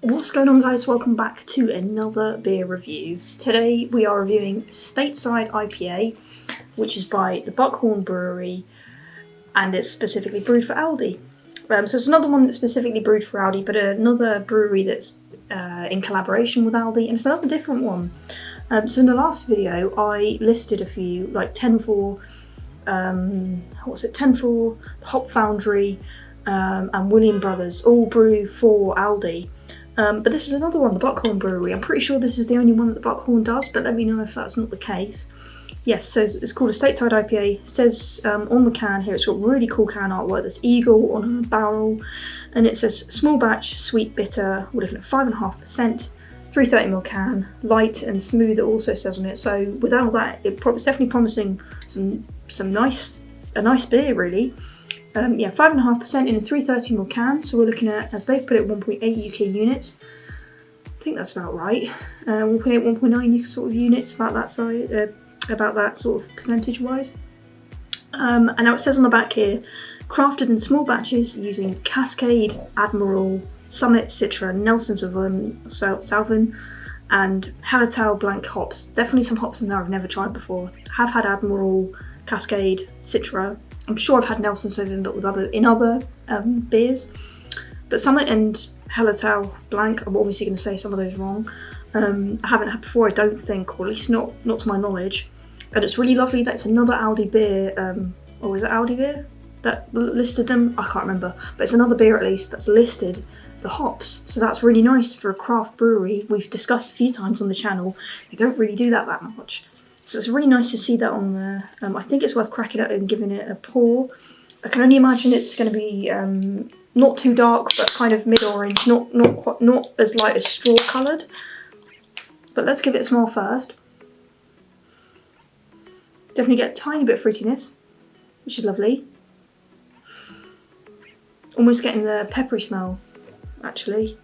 What's going on, guys? Welcome back to another beer review. Today we are reviewing Stateside IPA, which is by the Buckhorn Brewery, and it's specifically brewed for Aldi. So it's another one that's specifically brewed for Aldi, but another brewery that's in collaboration with Aldi, and it's another different one. So in the last video I listed a few, like 10 for, 10 for the Hop Foundry and William Brothers, all brew for Aldi. But this is another one, the Buckhorn Brewery. I'm pretty sure this is the only one that the Buckhorn does, but let me know if that's not the case. Yes, so it's called a Stateside IPA. It says on the can here, it's got really cool can artwork. There's eagle on a barrel, and it says small batch, sweet, bitter. We're looking at 5.5%, 330ml can, light and smooth. It also says on it. So without that, it's definitely promising a nice beer, really. 5.5% in a 330ml can, so we're looking at, as they've put it, 1.8 UK units. I think that's about right. 1.8, 1.9 sort of units, about that size, about that sort of percentage-wise. And now it says on the back here, crafted in small batches using Cascade, Admiral, Summit, Citra, Nelson Sauvin, and Hallertau Blanc hops. Definitely some hops in there I've never tried before. Have had Admiral, Cascade, Citra. I'm sure I've had Nelson Sauvin, but in other beers. But Summit and Hallertau Blanc, I'm obviously going to say some of those wrong. I haven't had before, I don't think, or at least not to my knowledge. And it's really lovely that it's another Aldi beer, or is it Aldi beer that listed them? I can't remember, but it's another beer at least that's listed the hops. So that's really nice for a craft brewery. We've discussed a few times on the channel, they don't really do that much. So it's really nice to see that on there. I think it's worth cracking it and giving it a pour. I can only imagine it's going to be not too dark, but kind of mid-orange, not as light as straw coloured. But let's give it a smell first. Definitely get a tiny bit of fruitiness, which is lovely. Almost getting the peppery smell, actually.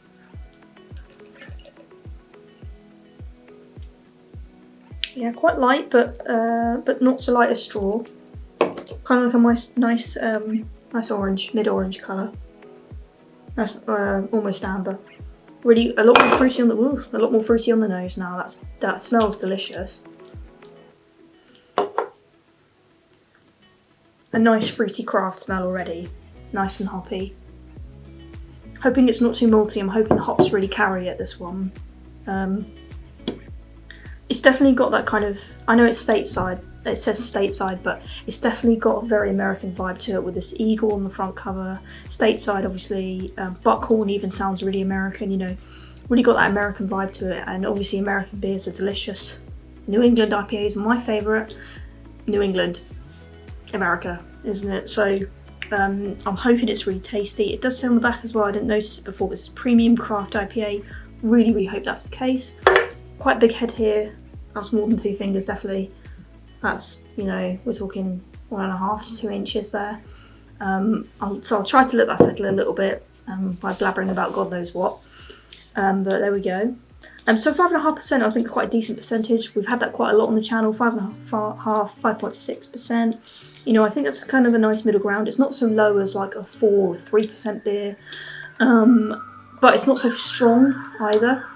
Yeah, quite light, but not so light as straw. Kind of like a nice orange, mid-orange colour. Nice, almost amber. Really, a lot more fruity on the nose now. That smells delicious. A nice fruity craft smell already. Nice and hoppy. Hoping it's not too malty. I'm hoping the hops really carry it, this one. It's definitely got that kind of, I know it's stateside, it says stateside, but it's definitely got a very American vibe to it with this eagle on the front cover. Stateside, obviously, Buckhorn even sounds really American, you know, really got that American vibe to it, and obviously American beers are delicious. New England IPAs are my favourite. New England, America, isn't it? So I'm hoping it's really tasty. It does say on the back as well, I didn't notice it before, but it's premium craft IPA. Really hope that's the case. Quite a big head here, that's more than 2 fingers definitely. That's, you know, we're talking 1.5 to 2 inches there. So I'll try to let that settle a little bit by blabbering about God knows what. But there we go. So 5.5% I think quite a decent percentage. We've had that quite a lot on the channel, 5.5, 5.6%. You know, I think that's kind of a nice middle ground. It's not so low as like a 4 or 3% beer, but it's not so strong either.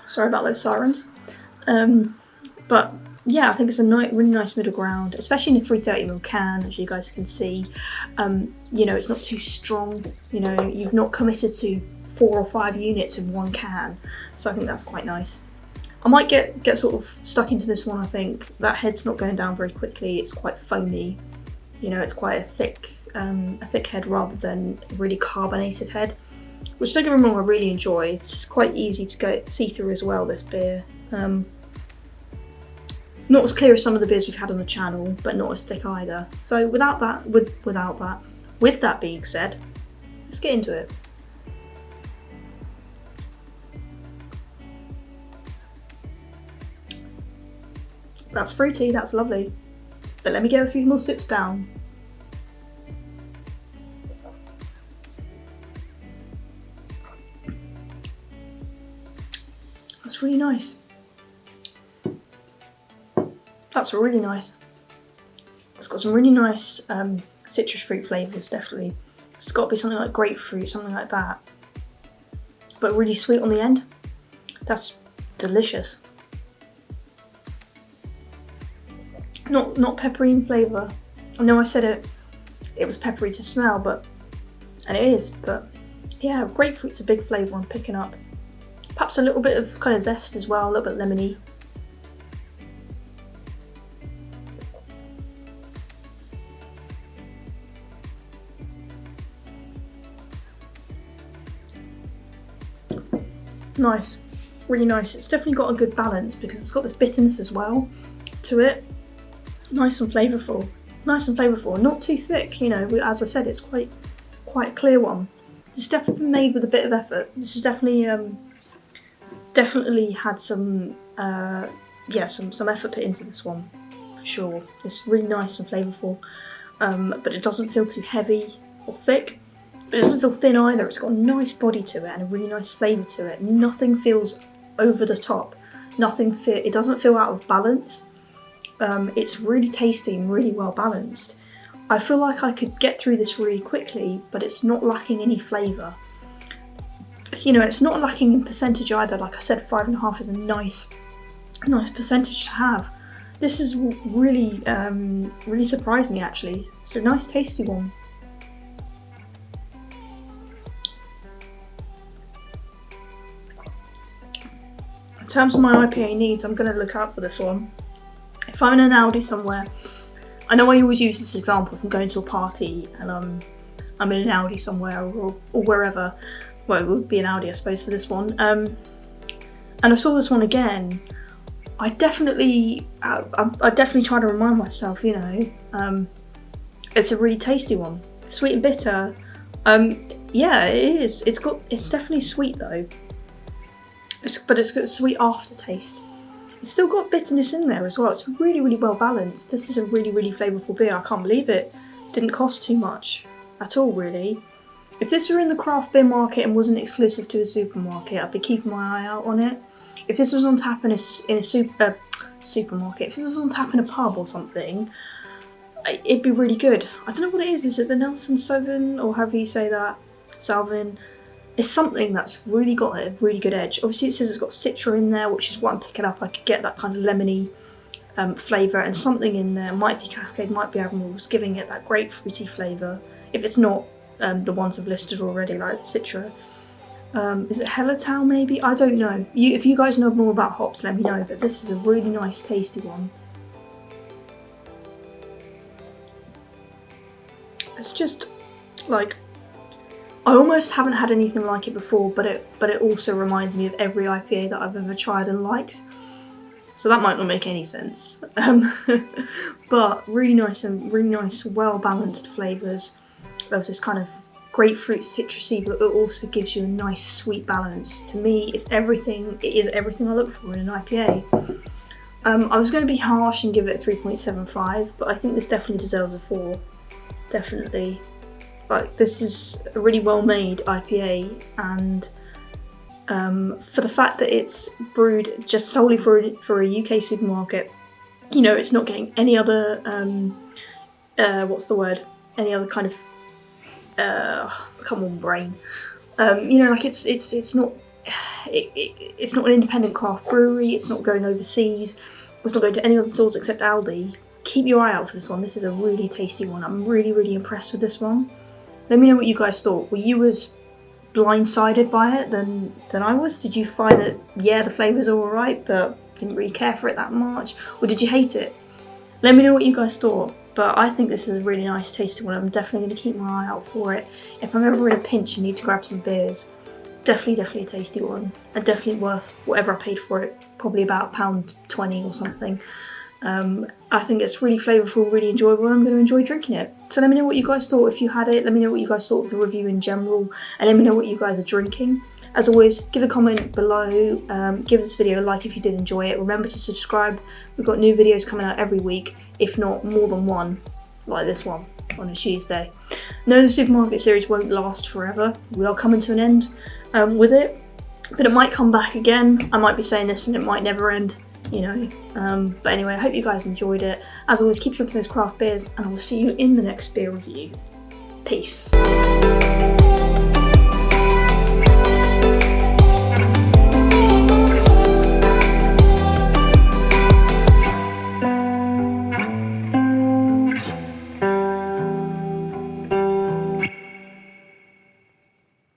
Sorry about those sirens. But yeah, I think it's a really nice middle ground, especially in a 330ml can, as you guys can see. You know, it's not too strong. You know, you've not committed to 4 or 5 units in one can, so I think that's quite nice. I might get sort of stuck into this one. I think that head's not going down very quickly. It's quite foamy. You know, it's quite a thick head rather than a really carbonated head. Which, don't get me wrong, I really enjoy. It's just quite easy to see through as well, this beer. Not as clear as some of the beers we've had on the channel, but not as thick either. So with that being said, let's get into it. That's fruity, that's lovely. But let me get a few more sips down. That's really nice. That's really nice. It's got some really nice citrus fruit flavours, definitely. It's got to be something like grapefruit, something like that. but really sweet on the end. That's delicious. Not peppery in flavour. I know I said it was peppery to smell, and it is, but yeah, grapefruit's a big flavour I'm picking up. Perhaps a little bit of kind of zest as well, a little bit lemony. Nice, really nice. It's definitely got a good balance because it's got this bitterness as well to it. Nice and flavourful. Not too thick, you know. As I said, it's quite a clear one. It's definitely been made with a bit of effort. This is definitely had some some effort put into this one for sure. It's really nice and flavourful, but it doesn't feel too heavy or thick. But it doesn't feel thin either. It's got a nice body to it and a really nice flavour to it. Nothing feels over the top. It doesn't feel out of balance. It's really tasty and really well balanced. I feel like I could get through this really quickly, but it's not lacking any flavour. You know, it's not lacking in percentage either. Like I said, 5.5 is a nice percentage to have. This is really surprised me actually. It's a nice tasty one. In terms of my IPA needs, I'm going to look out for this one. If I'm in an Aldi somewhere, I know I always use this example from going to a party and I'm in an Aldi somewhere or wherever. Well, it would be an Aldi, I suppose, for this one. And I saw this one again. I definitely try to remind myself, you know, it's a really tasty one. Sweet and bitter. Yeah, it is. It's definitely sweet though. But it's got a sweet aftertaste. It's still got bitterness in there as well. It's really, really well balanced. This is a really, really flavourful beer. I can't believe it didn't cost too much at all, really. If this were in the craft beer market and wasn't exclusive to a supermarket, I'd be keeping my eye out on it. If this was on tap in a supermarket, if this was on tap in a pub or something, it'd be really good. I don't know what it is. Is it the Nelson Sauvin, or however you say that? Salvin. It's something that's really got a really good edge. Obviously it says it's got citra in there, which is what I'm picking up. I could get that kind of lemony flavour, and something in there, might be Cascade, might be Admiral's, giving it that grapefruity flavour. If it's not the ones I've listed already, like citra. Is it Hellertau maybe? I don't know. If you guys know more about hops, let me know, but this is a really nice tasty one. It's just like, I almost haven't had anything like it before, but it also reminds me of every IPA that I've ever tried and liked. So that might not make any sense. But really nice, well balanced flavours. There's this kind of grapefruit citrusy, but it also gives you a nice sweet balance. To me, it is everything I look for in an IPA. I was going to be harsh and give it a 3.75, but I think this definitely deserves a 4. Definitely. Like, this is a really well made IPA, and for the fact that it's brewed just solely for a UK supermarket, you know, it's not getting any other any other kind of come on brain, you know, like it's not an independent craft brewery. It's not going overseas. It's not going to any other stores except Aldi. Keep your eye out for this one. This is a really tasty one. I'm really impressed with this one. Let me know what you guys thought. Were you as blindsided by it than I was? Did you find that, yeah, the flavours are alright, but didn't really care for it that much? Or did you hate it? Let me know what you guys thought. But I think this is a really nice tasty one. I'm definitely going to keep my eye out for it. If I'm ever in a pinch and need to grab some beers, definitely a tasty one. And definitely worth whatever I paid for it. Probably about £1.20 or something. I think it's really flavourful, really enjoyable, and I'm going to enjoy drinking it. So let me know what you guys thought if you had it. Let me know what you guys thought of the review in general, and let me know what you guys are drinking. As always, give a comment below, give this video a like if you did enjoy it. Remember to subscribe. We've got new videos coming out every week, if not more than one, like this one on a Tuesday. No, the supermarket series won't last forever. We are coming to an end with it, but it might come back again. I might be saying this and it might never end. You know, but anyway, I hope you guys enjoyed it. As always, keep drinking those craft beers, and I will see you in the next beer review. Peace.